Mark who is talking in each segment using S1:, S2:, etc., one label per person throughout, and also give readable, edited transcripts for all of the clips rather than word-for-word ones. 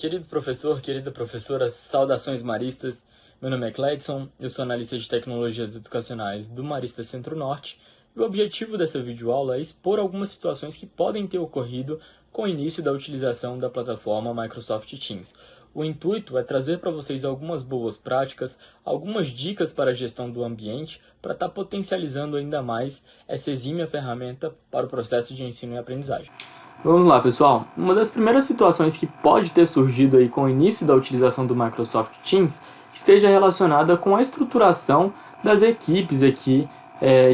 S1: Querido professor, querida professora, saudações maristas. Meu nome é Cledson, eu sou analista de tecnologias educacionais do Marista Centro-Norte e o objetivo dessa videoaula é expor algumas situações que podem ter ocorrido com o início da utilização da plataforma Microsoft Teams. O intuito é trazer para vocês algumas boas práticas, algumas dicas para a gestão do ambiente para estar potencializando ainda mais essa exímia ferramenta para o processo de ensino e aprendizagem. Vamos lá, pessoal. Uma das primeiras situações que pode ter surgido aí com o início da utilização do Microsoft Teams esteja relacionada com a estruturação das equipes aqui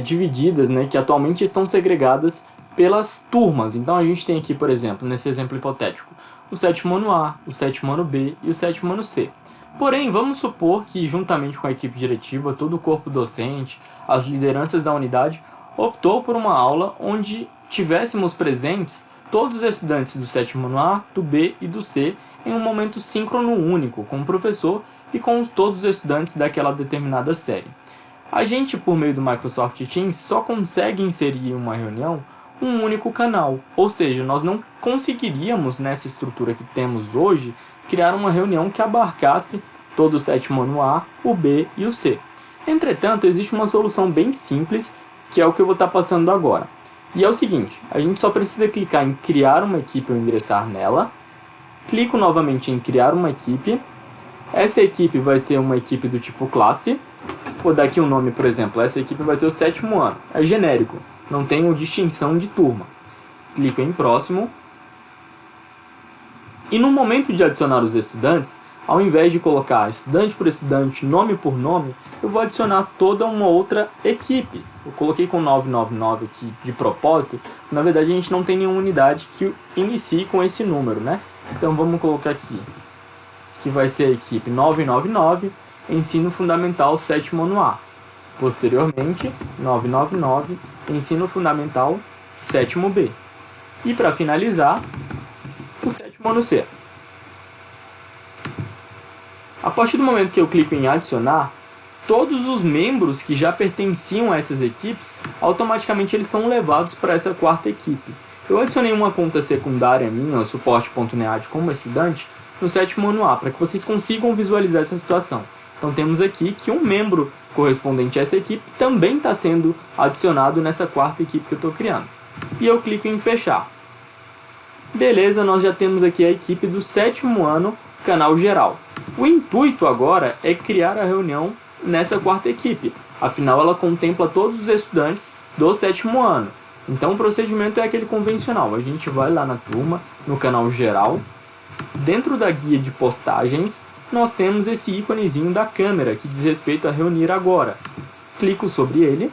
S1: divididas, né, que atualmente estão segregadas pelas turmas. Então a gente tem aqui, por exemplo, nesse exemplo hipotético, o sétimo ano A, o sétimo ano B e o sétimo ano C. Porém, vamos supor que, juntamente com a equipe diretiva, todo o corpo docente, as lideranças da unidade, optou por uma aula onde tivéssemos presentes todos os estudantes do sétimo ano A, do B e do C em um momento síncrono único, com o professor e com todos os estudantes daquela determinada série. A gente, por meio do Microsoft Teams, só consegue inserir em uma reunião um único canal, ou seja, nós não conseguiríamos, nessa estrutura que temos hoje, criar uma reunião que abarcasse todo o sétimo ano A, o B e o C. Entretanto, existe uma solução bem simples, que é o que eu vou estar passando agora. E é o seguinte, a gente só precisa clicar em criar uma equipe ou ingressar nela. Clico novamente em criar uma equipe. Essa equipe vai ser uma equipe do tipo classe. Vou dar aqui um nome, por exemplo, essa equipe vai ser o sétimo ano. É genérico, não tem distinção de turma. Clico em próximo. E no momento de adicionar os estudantes, ao invés de colocar estudante por estudante, nome por nome, eu vou adicionar toda uma outra equipe. Eu coloquei com 999 aqui de propósito, na verdade a gente não tem nenhuma unidade que inicie com esse número, né? Então vamos colocar aqui, que vai ser a equipe 999, Ensino Fundamental sétimo ano A. Posteriormente, 999, Ensino Fundamental sétimo B. E para finalizar, o sétimo ano C. A partir do momento que eu clico em adicionar, todos os membros que já pertenciam a essas equipes, automaticamente eles são levados para essa quarta equipe. Eu adicionei uma conta secundária minha, suporte.nead, como estudante, no sétimo ano A, para que vocês consigam visualizar essa situação. Então temos aqui que um membro correspondente a essa equipe também está sendo adicionado nessa quarta equipe que eu estou criando. E eu clico em fechar. Beleza, nós já temos aqui a equipe do sétimo ano, canal geral. O intuito agora é criar a reunião nessa quarta equipe. Afinal, ela contempla todos os estudantes do sétimo ano. Então, o procedimento é aquele convencional. A gente vai lá na turma, no canal geral. Dentro da guia de postagens, nós temos esse íconezinho da câmera, que diz respeito a reunir agora. Clico sobre ele.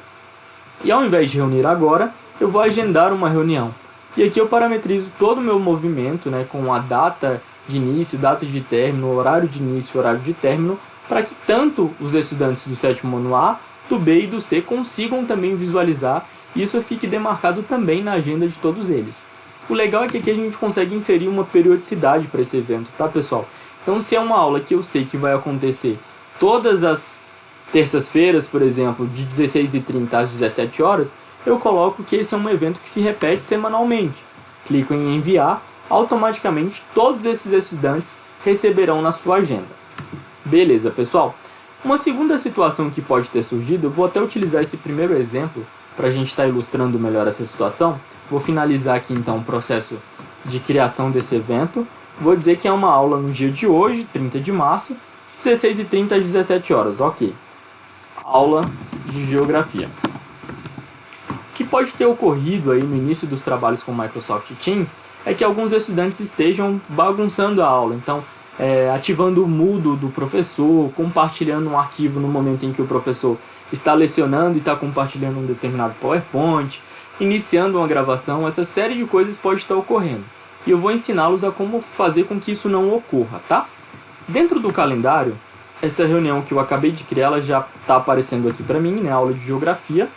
S1: E ao invés de reunir agora, eu vou agendar uma reunião. E aqui eu parametrizo todo o meu movimento, né, com a data de início, data de término, horário de início, horário de término, para que tanto os estudantes do sétimo ano A, do B e do C consigam também visualizar e isso fique demarcado também na agenda de todos eles. O legal é que aqui a gente consegue inserir uma periodicidade para esse evento, tá, pessoal? Então, se é uma aula que eu sei que vai acontecer todas as terças-feiras, por exemplo, de 16h30 às 17 horas, eu coloco que esse é um evento que se repete semanalmente. Clico em enviar, automaticamente todos esses estudantes receberão na sua agenda. Beleza, pessoal? Uma segunda situação que pode ter surgido, eu vou até utilizar esse primeiro exemplo para a gente estar ilustrando melhor essa situação. Vou finalizar aqui então o processo de criação desse evento. Vou dizer que é uma aula no dia de hoje, 30 de março, 16h30 às 17 horas, ok. Aula de Geografia. O que pode ter ocorrido aí no início dos trabalhos com Microsoft Teams é que alguns estudantes estejam bagunçando a aula, então ativando o Moodle do professor, compartilhando um arquivo no momento em que o professor está lecionando e está compartilhando um determinado PowerPoint, iniciando uma gravação, essa série de coisas pode estar ocorrendo. E eu vou ensiná-los a como fazer com que isso não ocorra, tá? Dentro do calendário, essa reunião que eu acabei de criar, ela já está aparecendo aqui para mim, né, aula de Geografia.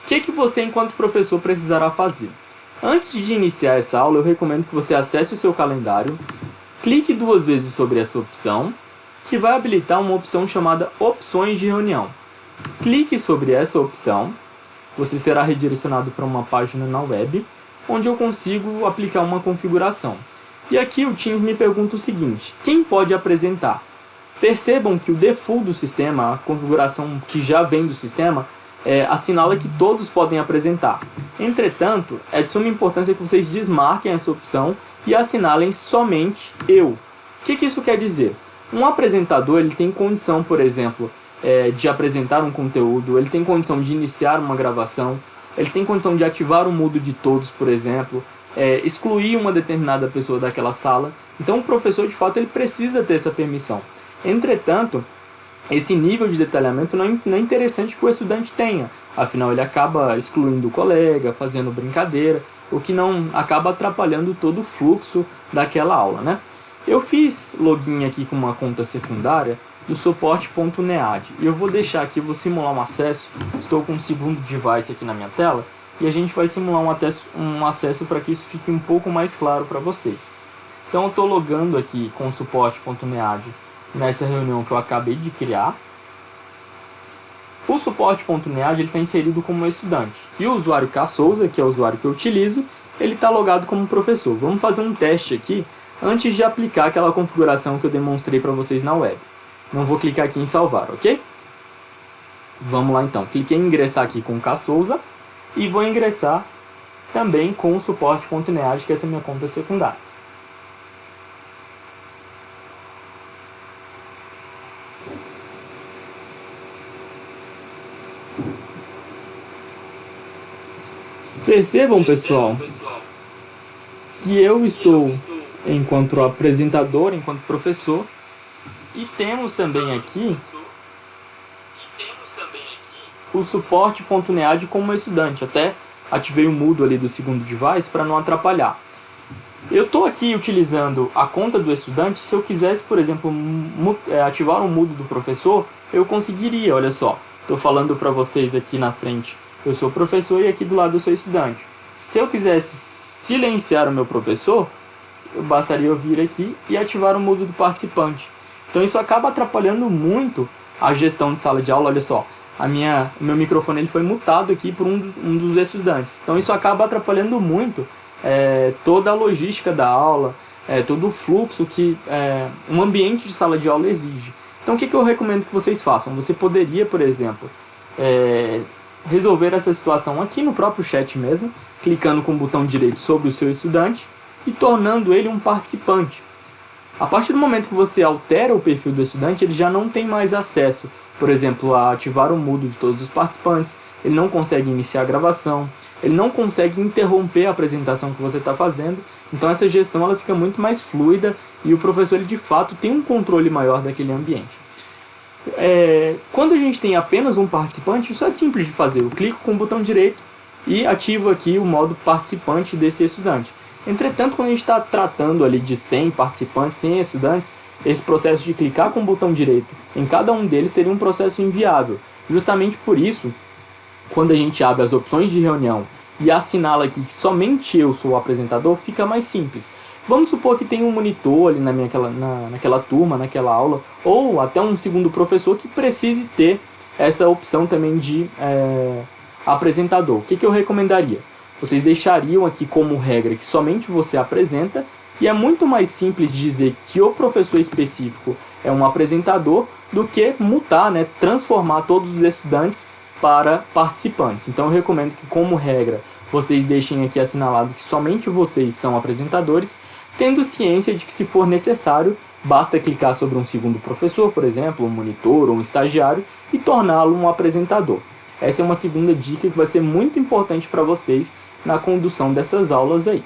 S1: O que você, enquanto professor, precisará fazer? Antes de iniciar essa aula, eu recomendo que você acesse o seu calendário, clique 2 vezes sobre essa opção, que vai habilitar uma opção chamada Opções de Reunião. Clique sobre essa opção, você será redirecionado para uma página na web, onde eu consigo aplicar uma configuração. E aqui o Teams me pergunta o seguinte: quem pode apresentar? Percebam que o default do sistema, a configuração que já vem do sistema, assinala que todos podem apresentar. Entretanto, é de suma importância que vocês desmarquem essa opção e assinalem somente eu. O que isso quer dizer? Um apresentador ele tem condição, por exemplo, de apresentar um conteúdo, ele tem condição de iniciar uma gravação, ele tem condição de ativar o mudo de todos, por exemplo, excluir uma determinada pessoa daquela sala. Então o professor, de fato, ele precisa ter essa permissão. Entretanto, esse nível de detalhamento não é interessante que o estudante tenha. Afinal, ele acaba excluindo o colega, fazendo brincadeira, o que não acaba atrapalhando todo o fluxo daquela aula, né? Eu fiz login aqui com uma conta secundária do suporte.nead e eu vou deixar aqui, vou simular um acesso. Estou com um segundo device aqui na minha tela e a gente vai simular um acesso para que isso fique um pouco mais claro para vocês. Então eu estou logando aqui com o suporte.nead nessa reunião que eu acabei de criar. O suporte.nead está inserido como estudante e o usuário K. Souza, que é o usuário que eu utilizo, ele está logado como professor. Vamos fazer um teste aqui antes de aplicar aquela configuração que eu demonstrei para vocês na web. Não vou clicar aqui em salvar, ok? Vamos lá então. Cliquei em ingressar aqui com o K. Souza e vou ingressar também com o suporte.nead, que é essa minha conta secundária. Percebam, pessoal, que eu estou enquanto apresentador, enquanto professor, e temos também aqui o suporte.nead como estudante. Até ativei o mudo ali do segundo device para não atrapalhar. Eu estou aqui utilizando a conta do estudante. Se eu quisesse, por exemplo, ativar o mudo do professor, eu conseguiria, olha só. Estou falando para vocês aqui na frente. Eu sou professor e aqui do lado eu sou estudante. Se eu quisesse silenciar o meu professor, bastaria eu vir aqui e ativar o mudo do participante. Então isso acaba atrapalhando muito a gestão de sala de aula. Olha só, o meu microfone ele foi mutado aqui por um dos estudantes. Então isso acaba atrapalhando muito toda a logística da aula, todo o fluxo que um ambiente de sala de aula exige. Então o que eu recomendo que vocês façam? Você poderia, por exemplo, resolver essa situação aqui no próprio chat mesmo, clicando com o botão direito sobre o seu estudante e tornando ele um participante. A partir do momento que você altera o perfil do estudante, ele já não tem mais acesso, por exemplo, a ativar o mudo de todos os participantes, ele não consegue iniciar a gravação, ele não consegue interromper a apresentação que você está fazendo. Então essa gestão ela fica muito mais fluida e o professor ele, de fato tem um controle maior daquele ambiente. Quando a gente tem apenas um participante, isso é simples de fazer. Eu clico com o botão direito e ativo aqui o modo participante desse estudante. Entretanto, quando a gente está tratando ali de 100 participantes, 100 estudantes, esse processo de clicar com o botão direito em cada um deles seria um processo inviável. Justamente por isso, quando a gente abre as opções de reunião e assinala aqui que somente eu sou o apresentador, fica mais simples. Vamos supor que tem um monitor ali naquela turma, naquela aula, ou até um segundo professor que precise ter essa opção também de apresentador. O que eu recomendaria? Vocês deixariam aqui como regra que somente você apresenta, e é muito mais simples dizer que o professor específico é um apresentador do que mutar, transformar todos os estudantes para participantes. Então eu recomendo que, como regra, vocês deixem aqui assinalado que somente vocês são apresentadores, tendo ciência de que, se for necessário, basta clicar sobre um segundo professor, por exemplo, um monitor ou um estagiário, e torná-lo um apresentador. Essa é uma segunda dica que vai ser muito importante para vocês na condução dessas aulas aí.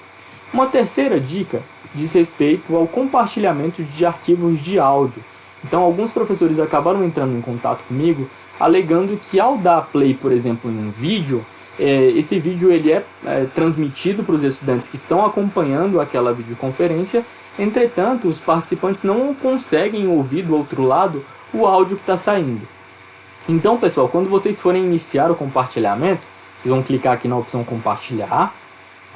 S1: Uma terceira dica diz respeito ao compartilhamento de arquivos de áudio. Então, alguns professores acabaram entrando em contato comigo, alegando que ao dar play, por exemplo, em um vídeo, esse vídeo ele é transmitido para os estudantes que estão acompanhando aquela videoconferência. Entretanto, os participantes não conseguem ouvir do outro lado o áudio que está saindo. Então, pessoal, quando vocês forem iniciar o compartilhamento, vocês vão clicar aqui na opção compartilhar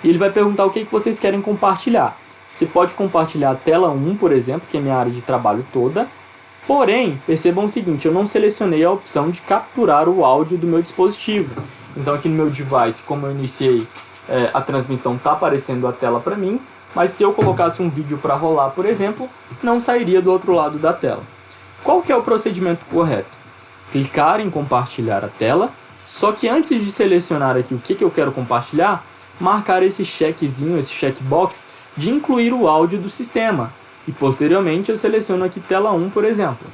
S1: e ele vai perguntar o que vocês querem compartilhar. Você pode compartilhar a tela 1, por exemplo, que é a minha área de trabalho toda. Porém, percebam o seguinte, eu não selecionei a opção de capturar o áudio do meu dispositivo. Então aqui no meu device, como eu iniciei a transmissão, está aparecendo a tela para mim, mas se eu colocasse um vídeo para rolar, por exemplo, não sairia do outro lado da tela. Qual que é o procedimento correto? Clicar em compartilhar a tela, só que antes de selecionar aqui o que eu quero compartilhar, marcar esse checkzinho, esse checkbox de incluir o áudio do sistema. E posteriormente eu seleciono aqui tela 1, por exemplo.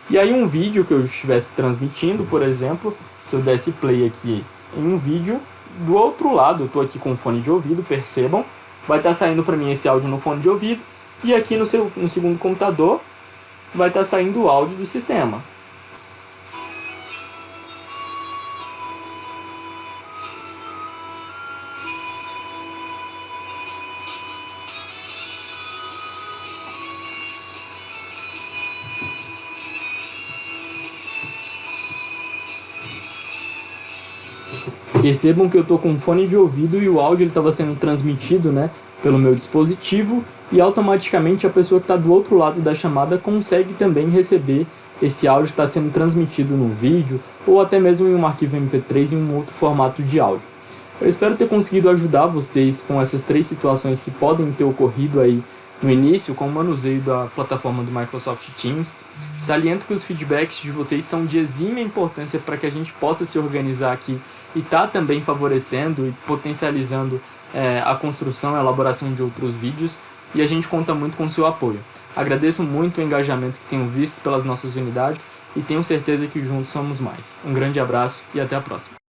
S1: E aí um vídeo que eu estivesse transmitindo, por exemplo, se eu desse play aqui em um vídeo, do outro lado, eu estou aqui com o fone de ouvido, percebam, vai estar saindo para mim esse áudio no fone de ouvido, e aqui no segundo computador vai estar saindo o áudio do sistema. Percebam que eu estou com um fone de ouvido e o áudio estava sendo transmitido, né, pelo meu dispositivo, e automaticamente a pessoa que está do outro lado da chamada consegue também receber esse áudio que está sendo transmitido no vídeo ou até mesmo em um arquivo MP3 em um outro formato de áudio. Eu espero ter conseguido ajudar vocês com essas 3 situações que podem ter ocorrido aí no início com o manuseio da plataforma do Microsoft Teams. Saliento que os feedbacks de vocês são de exímia importância para que a gente possa se organizar aqui e tá também favorecendo e potencializando a construção e a elaboração de outros vídeos, e a gente conta muito com o seu apoio. Agradeço muito o engajamento que tenho visto pelas nossas unidades e tenho certeza que juntos somos mais. Um grande abraço e até a próxima.